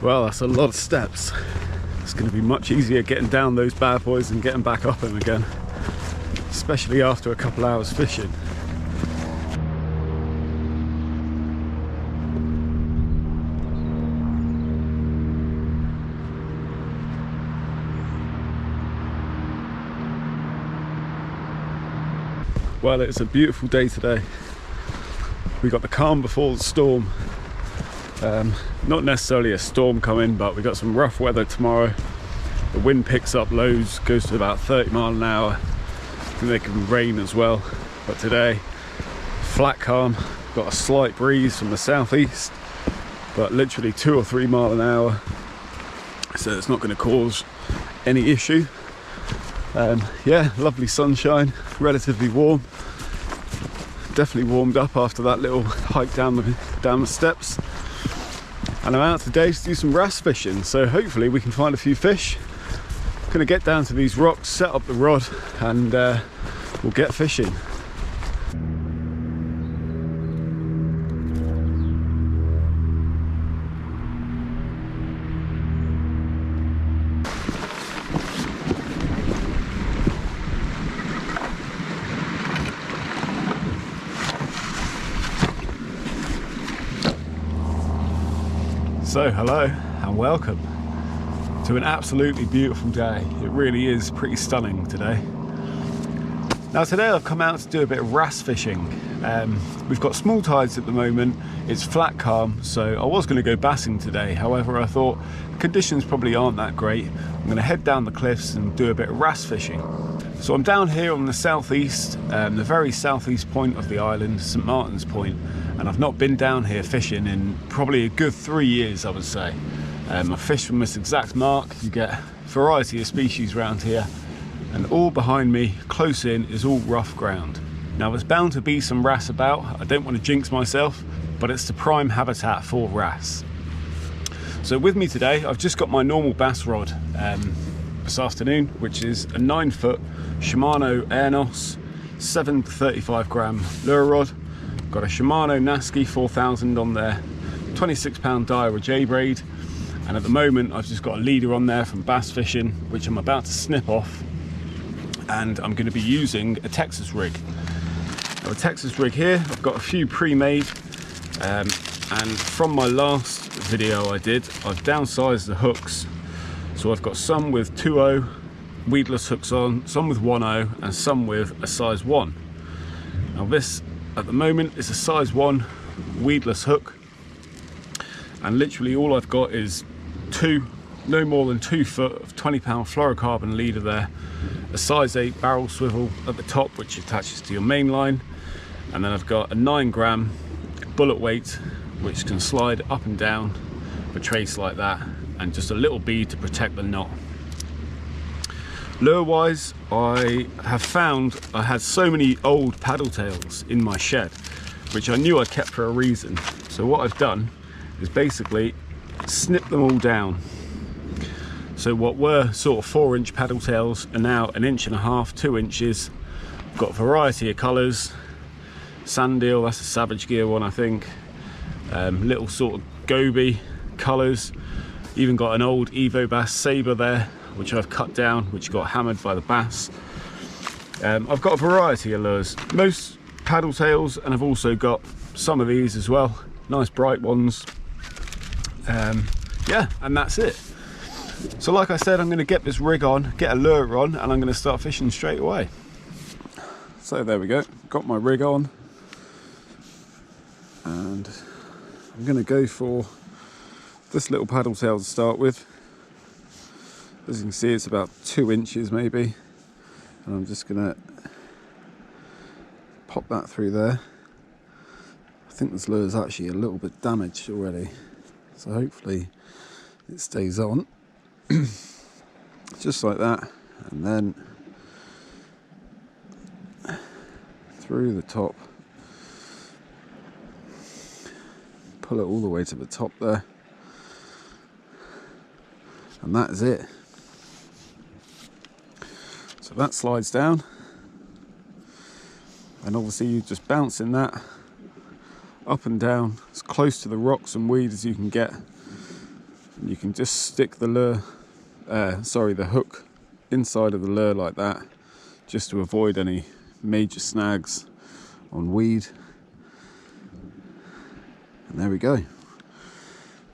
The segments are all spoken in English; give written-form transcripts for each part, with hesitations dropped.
Well, that's a lot of steps. It's going to be much easier getting down those bad boys and getting back up them again, especially after a couple hours fishing. Well, it's a beautiful day today. We got the calm before the storm. Not necessarily a storm coming, but we got some rough weather tomorrow. The wind picks up loads, goes to about 30 miles an hour. I think there can be rain as well. But today, flat calm. Got a slight breeze from the southeast, but literally 2 or 3 miles an hour. So it's not going to cause any issue. Yeah, lovely sunshine, relatively warm. Definitely warmed up after that little hike down the steps. And I'm out today to do some wrasse fishing, so hopefully we can find a few fish. Gonna get down to these rocks, set up the rod, and we'll get fishing. So hello and welcome to an absolutely beautiful day. It really is pretty stunning today. Now today I've come out to do a bit of wrasse fishing. We've got small tides at the moment, it's flat calm, so I was going to go bassing today. However, I thought conditions probably aren't that great. I'm going to head down the cliffs and do a bit of wrasse fishing. So I'm down here on the southeast, the very southeast point of the island, St Martin's Point. And I've not been down here fishing in probably a good 3 years, I would say. I fish from this exact mark. You get a variety of species around here, and all behind me, close in, is all rough ground. Now there's bound to be some wrasse about. I don't want to jinx myself, but it's the prime habitat for wrasse. So with me today, I've just got my normal bass rod this afternoon, which is a 9-foot Shimano Airnos 7 to 35 gram lure rod. Got a Shimano Nasky 4000 on there, 26-pound Daiwa J-braid, and at the moment I've just got a leader on there from bass fishing, which I'm about to snip off, and I'm going to be using a Texas rig. Now, a Texas rig here, I've got a few pre-made, and from my last video I did, I've downsized the hooks, so I've got some with 2.0 weedless hooks on, some with 1.0, and some with a size 1. Now this at the moment is a size 1 weedless hook, and literally all I've got is no more than 2 foot of 20-pound fluorocarbon leader there, a size 8 barrel swivel at the top which attaches to your main line, and then I've got a 9-gram bullet weight which can slide up and down the trace like that, and just a little bead to protect the knot. Lure wise, I have found I had so many old paddle tails in my shed, which I knew I'd kept for a reason. So what I've done is basically snip them all down. So what were sort of 4-inch paddle tails are now 1.5 inches, 2 inches. I've got a variety of colours. Sand eel, that's a Savage Gear one I think. Little sort of goby colours. Even got an old Evo Bass Sabre there, which I've cut down, which got hammered by the bass. I've got a variety of lures, most paddle tails, and I've also got some of these as well, nice bright ones. Yeah, and that's it. So like I said, I'm going to get this rig on, get a lure on, and I'm going to start fishing straight away. So there we go, got my rig on, and I'm going to go for this little paddle tail to start with. As you can see, it's about 2 inches maybe, and I'm just gonna pop that through there. I think this lure is actually a little bit damaged already, so hopefully it stays on. Just like that, and then through the top, pull it all the way to the top there, and that is it. So that slides down, and obviously you're just bouncing that up and down as close to the rocks and weed as you can get. You can just stick the lure, the hook inside of the lure like that, just to avoid any major snags on weed. And there we go.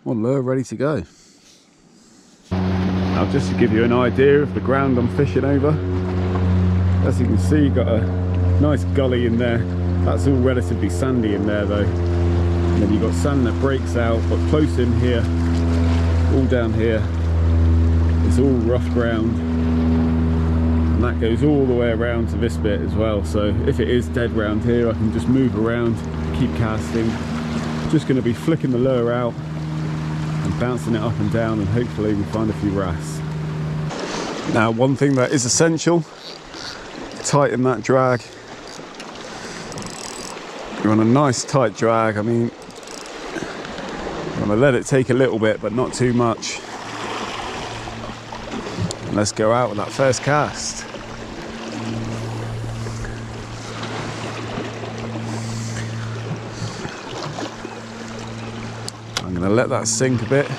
One lure ready to go. Now just to give you an idea of the ground I'm fishing over, as you can see, got a nice gully in there. That's all relatively sandy in there though. And then you've got sand that breaks out, but close in here, all down here, it's all rough ground. And that goes all the way around to this bit as well. So if it is dead round here, I can just move around, keep casting. Just going to be flicking the lure out and bouncing it up and down, and hopefully we find a few wrasse. Now, one thing that is essential, tighten that drag. You want a nice tight drag. I mean, I'm gonna let it take a little bit, but not too much. And let's go out with that first cast. I'm gonna let that sink a bit.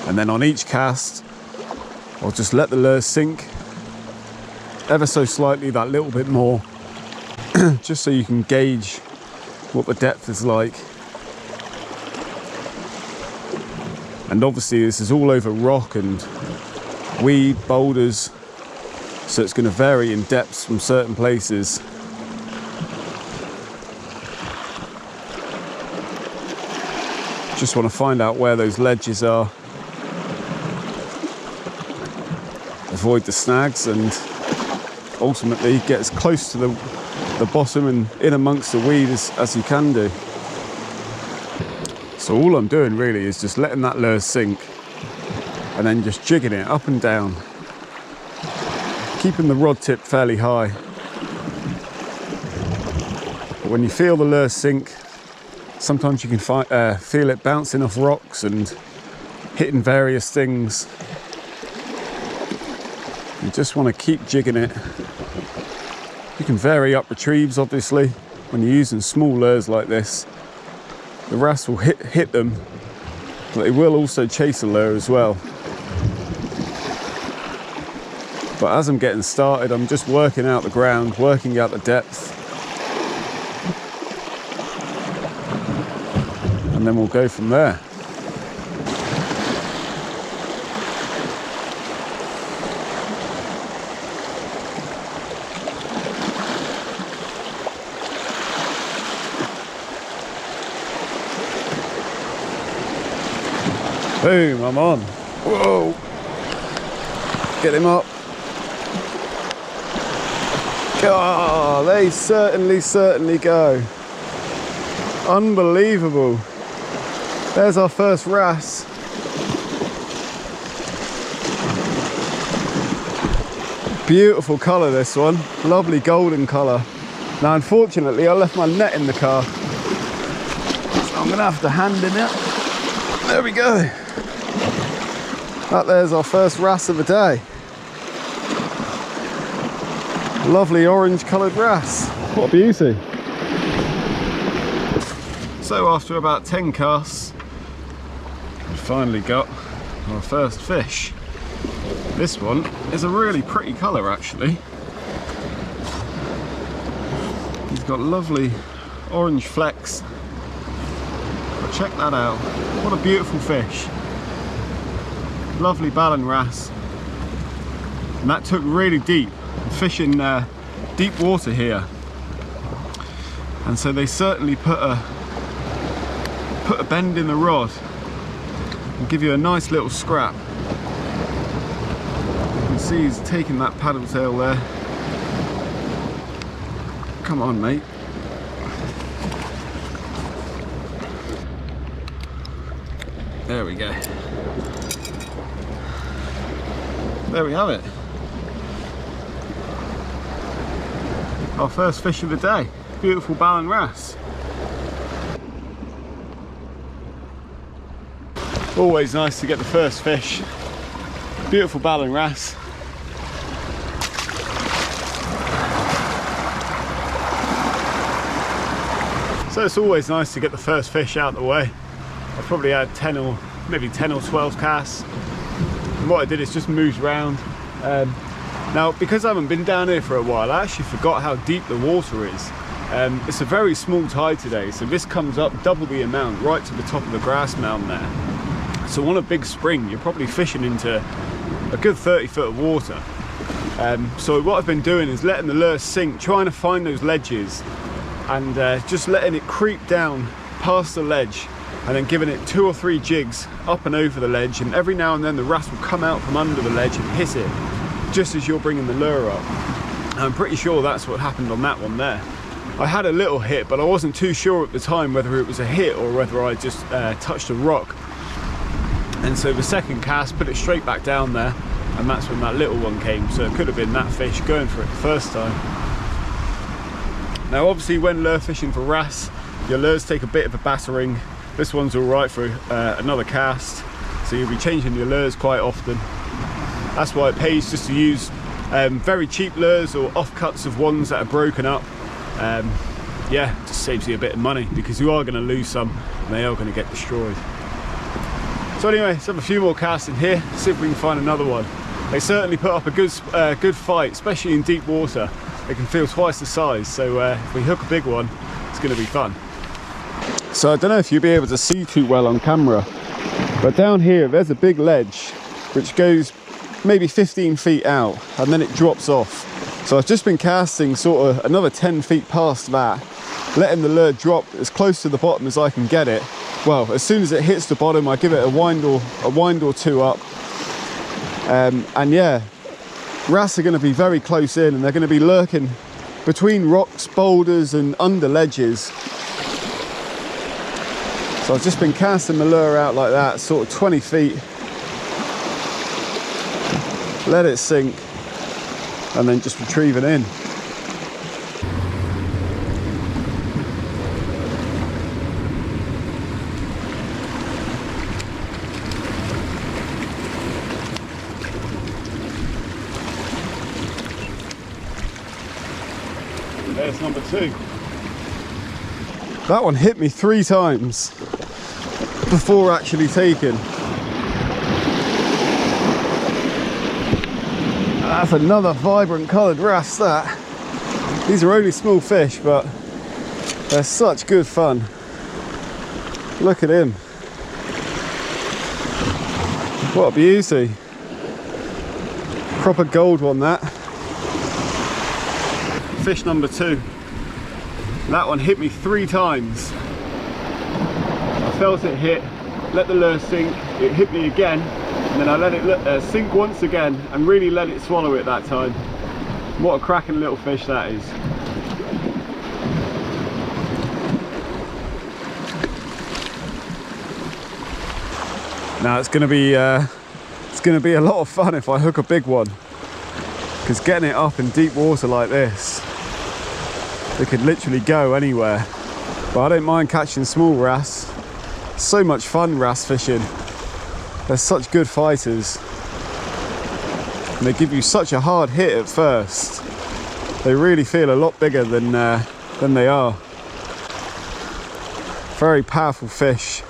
And then on each cast, I'll just let the lure sink ever so slightly, that little bit more, just so you can gauge what the depth is like. And obviously this is all over rock and weed, boulders, so it's going to vary in depths from certain places. Just want to find out where those ledges are, avoid the snags, and ultimately get as close to the bottom and in amongst the weed as you can do. So all I'm doing really is just letting that lure sink and then just jigging it up and down, keeping the rod tip fairly high. But when you feel the lure sink, sometimes you can feel it bouncing off rocks and hitting various things. You just want to keep jigging it. You can vary up retrieves, obviously, when you're using small lures like this. The wrasse will hit them, but they will also chase a lure as well. But as I'm getting started, I'm just working out the ground, working out the depth. And then we'll go from there. Boom, I'm on. Whoa. Get him up. Oh, they certainly go. Unbelievable. There's our first wrasse. Beautiful colour, this one. Lovely golden colour. Now, unfortunately, I left my net in the car, so I'm gonna have to hand him it. There we go. That there's our first wrasse of the day. Lovely orange coloured wrasse. What a beauty. So after about 10 casts, we finally got our first fish. This one is a really pretty colour actually. He's got lovely orange flecks. But check that out. What a beautiful fish. Lovely ballan wrasse. And that took really deep. I'm fishing deep water here. And so they certainly put a bend in the rod and give you a nice little scrap. You can see he's taking that paddle tail there. Come on, mate. There we go. There we have it. Our first fish of the day. Beautiful ballan wrasse. Always nice to get the first fish. Beautiful ballan wrasse. So So it's always nice to get the first fish out of the way. I've probably had 10 or 12 casts. And what I did is just moved around. Now, because I haven't been down here for a while, I actually forgot how deep the water is. It's a very small tide today, so this comes up double the amount, right to the top of the grass mound there. So on a big spring, you're probably fishing into a good 30 foot of water. So what I've been doing is letting the lure sink, trying to find those ledges, and just letting it creep down past the ledge, and then giving it 2 or 3 jigs up and over the ledge, and every now and then the wrasse will come out from under the ledge and hit it just as you're bringing the lure up. I'm pretty sure that's what happened on that one there. I had a little hit, but I wasn't too sure at the time whether it was a hit or whether I just touched a rock. And so the second cast put it straight back down there, and that's when that little one came. So it could have been that fish going for it the first time. Now obviously when lure fishing for wrasse, your lures take a bit of a battering. This one's all right for another cast, so you'll be changing your lures quite often. That's why it pays just to use very cheap lures or offcuts of ones that are broken up. Yeah, it just saves you a bit of money, because you are going to lose some and they are going to get destroyed. So anyway, let's have a few more casts in here, see if we can find another one. They certainly put up a good fight, especially in deep water. They can feel twice the size, so if we hook a big one, it's going to be fun. So I don't know if you'll be able to see too well on camera, but down here there's a big ledge which goes maybe 15 feet out and then it drops off. So I've just been casting sort of another 10 feet past that, letting the lure drop as close to the bottom as I can get it. Well, as soon as it hits the bottom, I give it a wind or two up. And yeah, wrasse are going to be very close in, and they're going to be lurking between rocks, boulders and under ledges. So I've just been casting the lure out like that, sort of 20 feet. Let it sink, and then just retrieve it in. There's number 2. That one hit me 3 times before actually taking. That's another vibrant coloured wrasse, that. These are only small fish, but they're such good fun. Look at him. What a beauty. Proper gold one, that. Fish number 2. That one hit me 3 times. I felt it hit, let the lure sink, it hit me again, and then I let it sink once again and really let it swallow it that time. What a cracking little fish that is. Now it's going to be a lot of fun if I hook a big one, because getting it up in deep water like this, it could literally go anywhere. But I don't mind catching small wrasse. So much fun wrasse fishing. They're such good fighters, and they give you such a hard hit at first. They really feel a lot bigger than they are. Very powerful fish.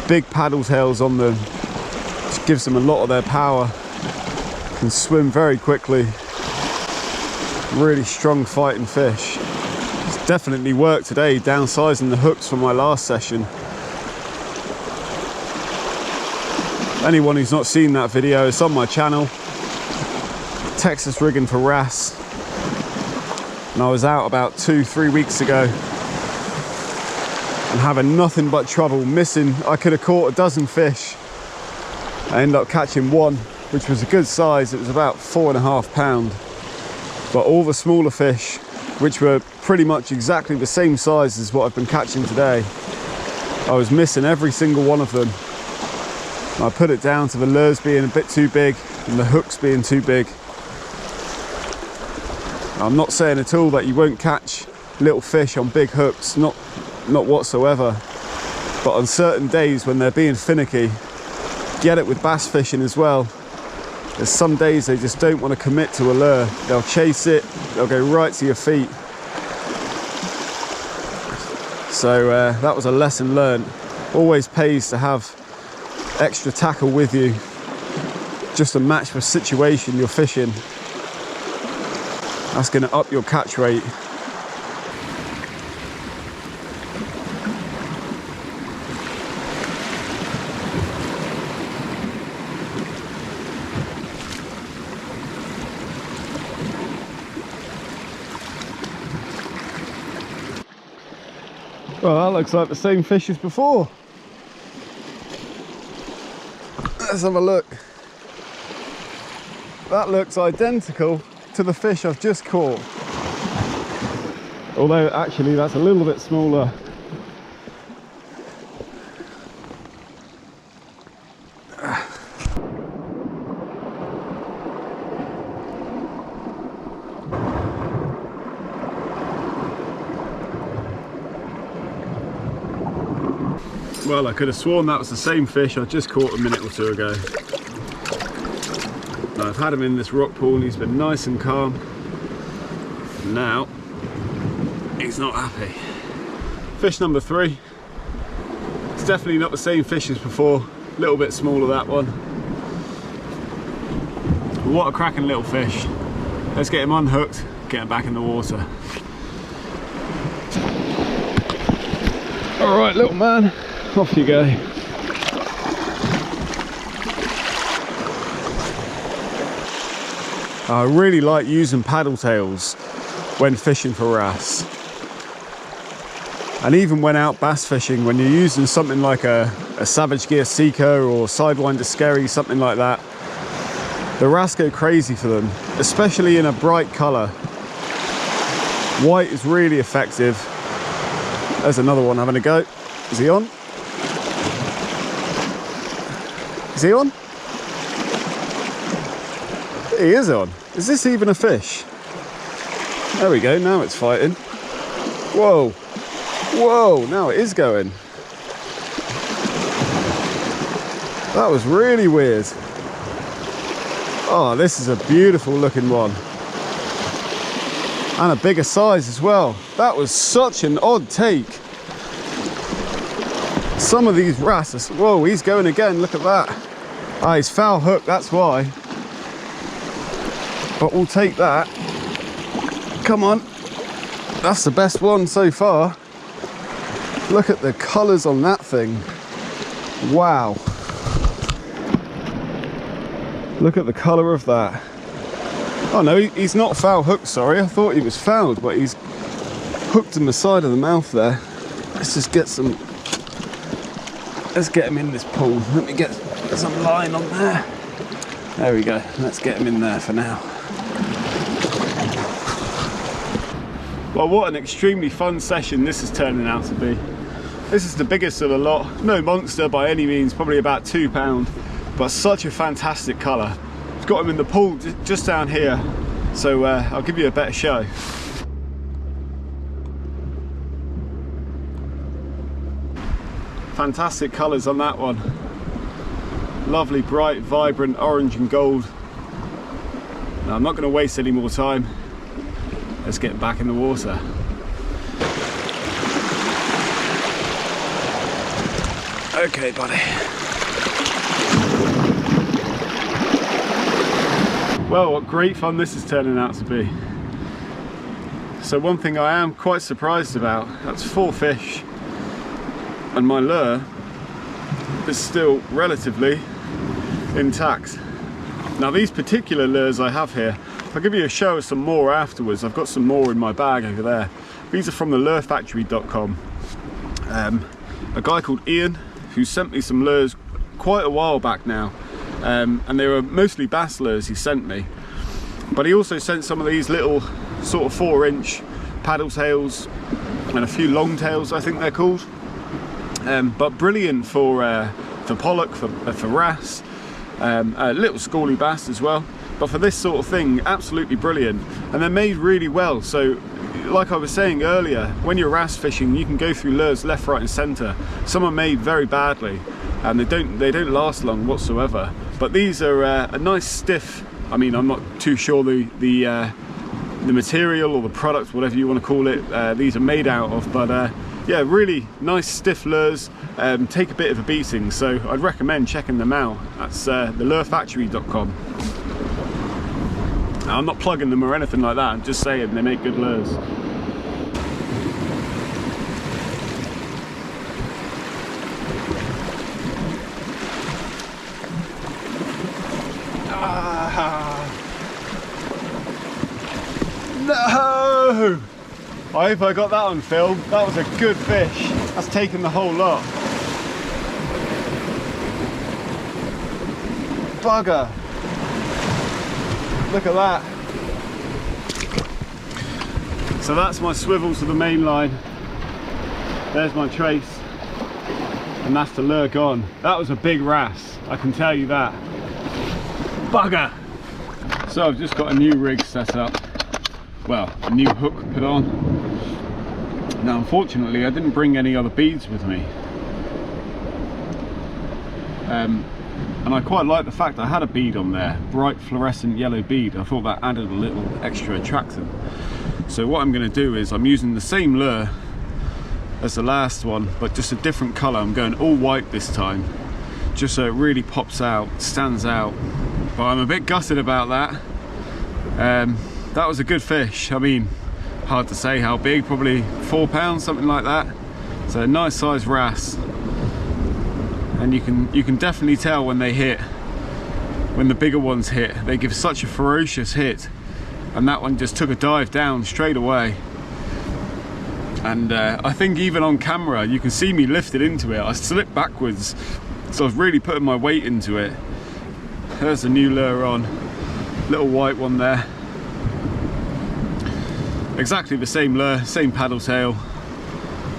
Big paddle tails on them, which gives them a lot of their power. Can swim very quickly. Really strong fighting fish. It's definitely worked today, downsizing the hooks from my last session. Anyone who's not seen that video, it's on my channel. Texas rigging for wrasse. And I was out about 2-3 weeks ago and having nothing but trouble, missing. I could have caught a dozen fish. I ended up catching one, which was a good size. It was about 4.5 pounds. But all the smaller fish, which were pretty much exactly the same size as what I've been catching today, I was missing every single one of them. I put it down to the lures being a bit too big and the hooks being too big. I'm not saying at all that you won't catch little fish on big hooks, not whatsoever. But on certain days when they're being finicky, get it with bass fishing as well. There's some days they just don't want to commit to a lure. They'll chase it, they'll go right to your feet. So that was a lesson learned. Always pays to have extra tackle with you, just to match the situation you're fishing. That's going to up your catch rate. Well, that looks like the same fish as before. Let's have a look. That looks identical to the fish I've just caught. Although actually that's a little bit smaller. Well, I could have sworn that was the same fish I just caught a minute or two ago. Now, I've had him in this rock pool and he's been nice and calm. Now, he's not happy. Fish number 3. It's definitely not the same fish as before. A little bit smaller, that one. But what a cracking little fish. Let's get him unhooked, get him back in the water. All right, little man. Off you go. I really like using paddle tails when fishing for wrasse. And even when out bass fishing, when you're using something like a Savage Gear Seeker or Sidewinder Skerry, something like that, the wrasse go crazy for them, especially in a bright colour. White is really effective. There's another one having a go. Is he on? Is he on? He is on. Is this even a fish? There we go, now it's fighting. Whoa. Whoa, now it is going. That was really weird. Oh, this is a beautiful looking one. And a bigger size as well. That was such an odd take. Some of these wrasse, whoa, he's going again, look at that. Ah, he's foul hooked, that's why. But we'll take that. Come on. That's the best one so far. Look at the colours on that thing. Wow. Look at the colour of that. Oh no, he's not foul hooked, sorry. I thought he was fouled, but he's hooked in the side of the mouth there. Let's just get some... Let's get him in this pool. Let me get some line on there. There we go. Let's get him in there for now. Well, what an extremely fun session this is turning out to be. This is the biggest of the lot. No monster by any means, probably about £2, but such a fantastic colour. I've got him in the pool just down here, so I'll give you a better show. Fantastic colours on that one. Lovely, bright, vibrant orange and gold. Now, I'm not going to waste any more time. Let's get back in the water. Okay, buddy. Well, what great fun this is turning out to be. So one thing I am quite surprised about, that's 4 fish. And my lure is still relatively intact. Now these particular lures I have here, I'll give you a show of some more afterwards. I've got some more in my bag over there. These are from the lurefactory.com. A guy called Ian who sent me some lures quite a while back now, and they were mostly bass lures he sent me, but he also sent some of these little sort of 4-inch paddle tails and a few long tails, I think they're called. But brilliant for pollock, for wrasse, little schooly bass as well. But for this sort of thing, absolutely brilliant. And they're made really well. So, like I was saying earlier, when you're wrasse fishing, you can go through lures left, right, and centre. Some are made very badly, and they don't last long whatsoever. But these are a nice stiff. I mean, I'm not too sure the material or the product, whatever you want to call it, these are made out of, but yeah, really nice stiff lures, take a bit of a beating, so I'd recommend checking them out. That's the lurefactory.com. Now, I'm not plugging them or anything like that, I'm just saying they make good lures. No! I hope I got that on film. That was a good fish. That's taken the whole lot. Bugger. Look at that. So that's my swivel to the main line. There's my trace. And that's the lure gone. That was a big wrasse, I can tell you that. Bugger. So I've just got a new rig set up. Well, a new hook put on. Now unfortunately I didn't bring any other beads with me. And I quite like the fact I had a bead on there, bright fluorescent yellow bead. I thought that added a little extra attraction. So what I'm going to do is I'm using the same lure as the last one, but just a different colour. I'm going all white this time, just so it really pops out, stands out. But I'm a bit gutted about that. That was a good fish. I mean, hard to say how big, probably 4 pounds, something like that. So a nice size wrasse. And you can definitely tell when they hit, when the bigger ones hit, they give such a ferocious hit. And that one just took a dive down straight away. And I think even on camera, you can see me lifted into it. I slipped backwards, so I was really putting my weight into it. There's the new lure on, little white one there. Exactly the same lure, same paddle tail,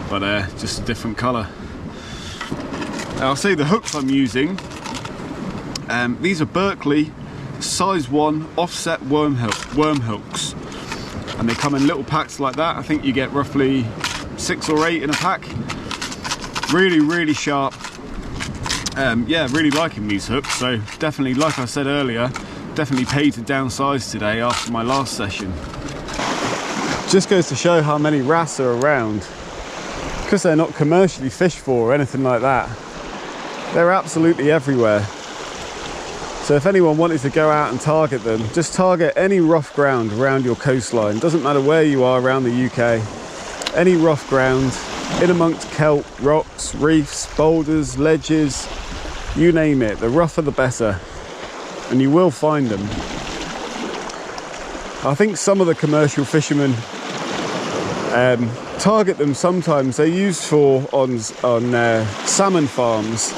but just a different colour. I'll say the hooks I'm using, these are Berkeley size 1 offset worm hooks, and they come in little packs like that. I think you get roughly 6 or 8 in a pack. Really sharp. Yeah, really liking these hooks, so definitely, like I said earlier, definitely paid to downsize today after my last session. Just goes to show how many wrasse are around. Because they're not commercially fished for or anything like that, they're absolutely everywhere. So if anyone wanted to go out and target them, just target any rough ground around your coastline. Doesn't matter where you are around the UK. Any rough ground, in amongst kelp, rocks, reefs, boulders, ledges, you name it. The rougher the better. And you will find them. I think some of the commercial fishermen target them sometimes. They're used for on salmon farms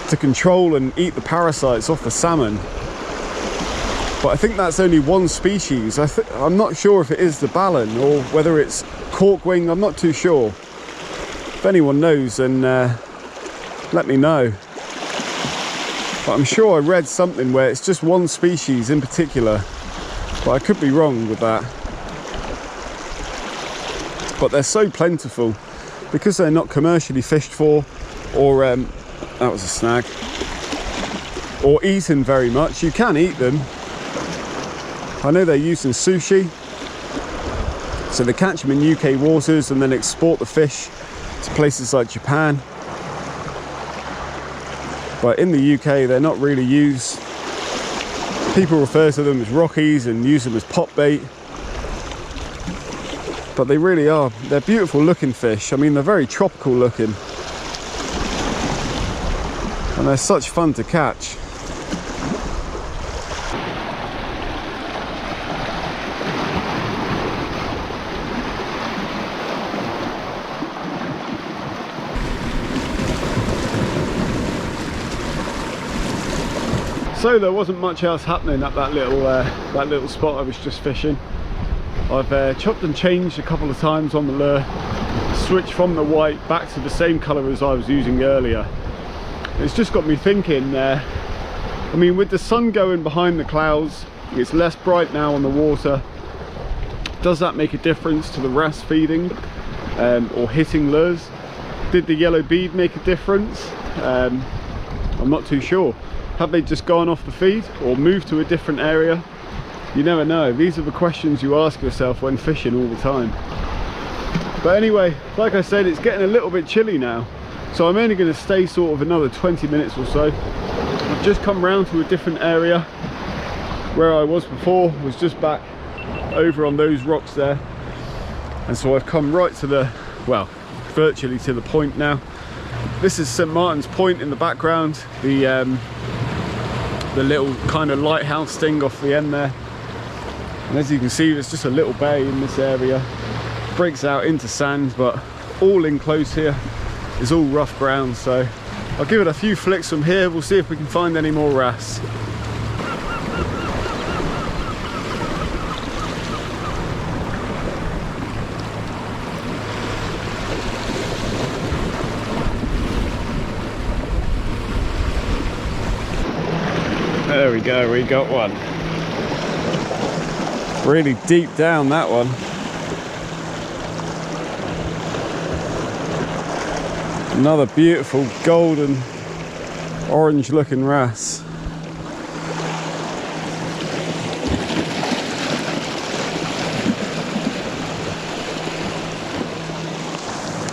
to control and eat the parasites off the salmon. But I think that's only one species. I'm not sure if it is the ballan or whether it's corkwing. I'm not too sure. If anyone knows, then let me know. But I'm sure I read something where it's just one species in particular. But I could be wrong with that. But they're so plentiful because they're not commercially fished for, or that was a snag, or eaten very much. You can eat them. I know they're used in sushi, so they catch them in UK waters and then export the fish to places like Japan. But in the UK, they're not really used. People refer to them as rockies and use them as pop bait. But they really are. They're beautiful looking fish. I mean, they're very tropical looking. And they're such fun to catch. So there wasn't much else happening at that little spot I was just fishing. I've chopped and changed a couple of times on the lure, switched from the white back to the same colour as I was using earlier. It's just got me thinking, I mean, with the sun going behind the clouds, it's less bright now on the water. Does that make a difference to the wrasse feeding or hitting lures? Did the yellow bead make a difference? I'm not too sure. Have they just gone off the feed or moved to a different area? You never know. These are the questions you ask yourself when fishing all the time. But anyway, like I said, it's getting a little bit chilly now, so I'm only going to stay sort of another 20 minutes or so. I've just come round to a different area. Where I was before was just back over on those rocks there, and so I've come right to the, well, virtually to the point now. This is St Martin's Point in the background, the little kind of lighthouse thing off the end there. And as you can see, there's just a little bay in this area. Breaks out into sand, but all in close here is all rough ground, so I'll give it a few flicks from here. We'll see if we can find any more wrasse. There we go, we got one. Really deep down, that one. Another beautiful golden orange looking wrasse.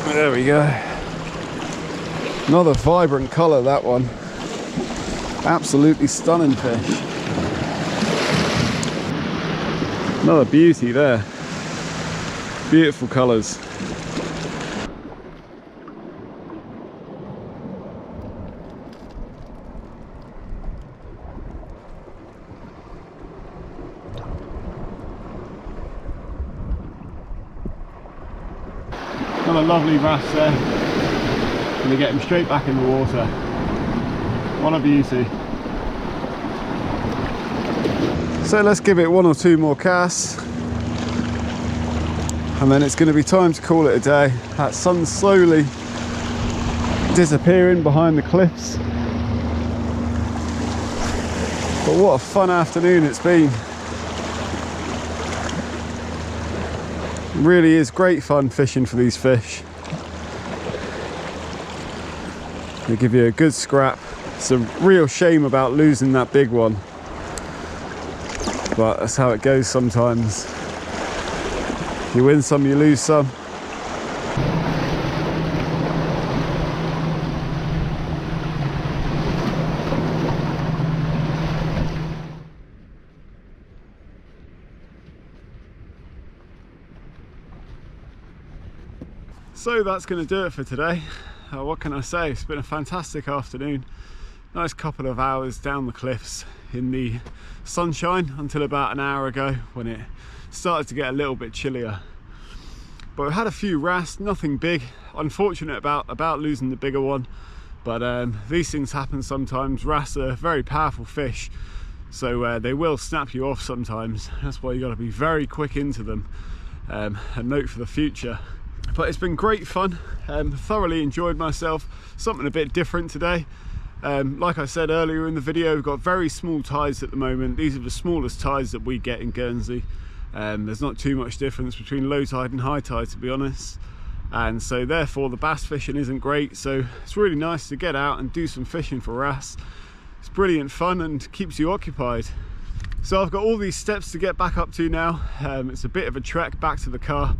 There we go. Another vibrant colour, that one. Absolutely stunning fish. Another beauty there. Beautiful colours. Another lovely wrasse there. Gonna get him straight back in the water. What a beauty. So let's give it one or two more casts, and then it's going to be time to call it a day. That sun's slowly disappearing behind the cliffs. But what a fun afternoon it's been. It really is great fun fishing for these fish. They give you a good scrap. It's a real shame about losing that big one, but that's how it goes sometimes. You win some, you lose some. So that's going to do it for today. What can I say? It's been a fantastic afternoon. Nice couple of hours down the cliffs in the sunshine until about an hour ago when it started to get a little bit chillier. But we had a few wrasse, nothing big. Unfortunate about losing the bigger one, but these things happen sometimes. Wrasse are very powerful fish, so they will snap you off sometimes. That's why you got to be very quick into them. A note for the future. But it's been great fun. Thoroughly enjoyed myself. Something a bit different today. Like I said earlier in the video, we've got very small tides at the moment. These are the smallest tides that we get in Guernsey. There's not too much difference between low tide and high tide, to be honest, and so therefore the bass fishing isn't great. So it's really nice to get out and do some fishing for wrasse. It's brilliant fun and keeps you occupied. So I've got all these steps to get back up to now. It's a bit of a trek back to the car,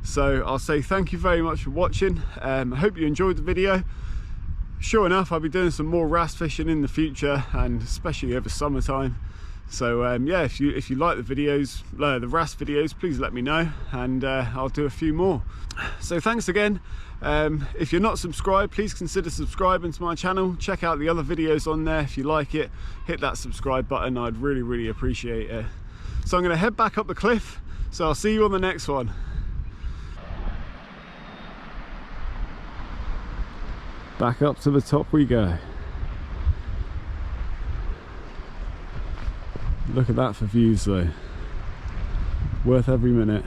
so I'll say thank you very much for watching. I hope you enjoyed the video. Sure enough, I'll be doing some more wrasse fishing in the future, and especially over summertime. So yeah, if you like the videos, the wrasse videos, please let me know, and I'll do a few more. So thanks again. If you're not subscribed, please consider subscribing to my channel. Check out the other videos on there. If you like it, hit that subscribe button. I'd really appreciate it. So I'm going to head back up the cliff, so I'll see you on the next one. Back up to the top we go. Look at that for views though. Worth every minute.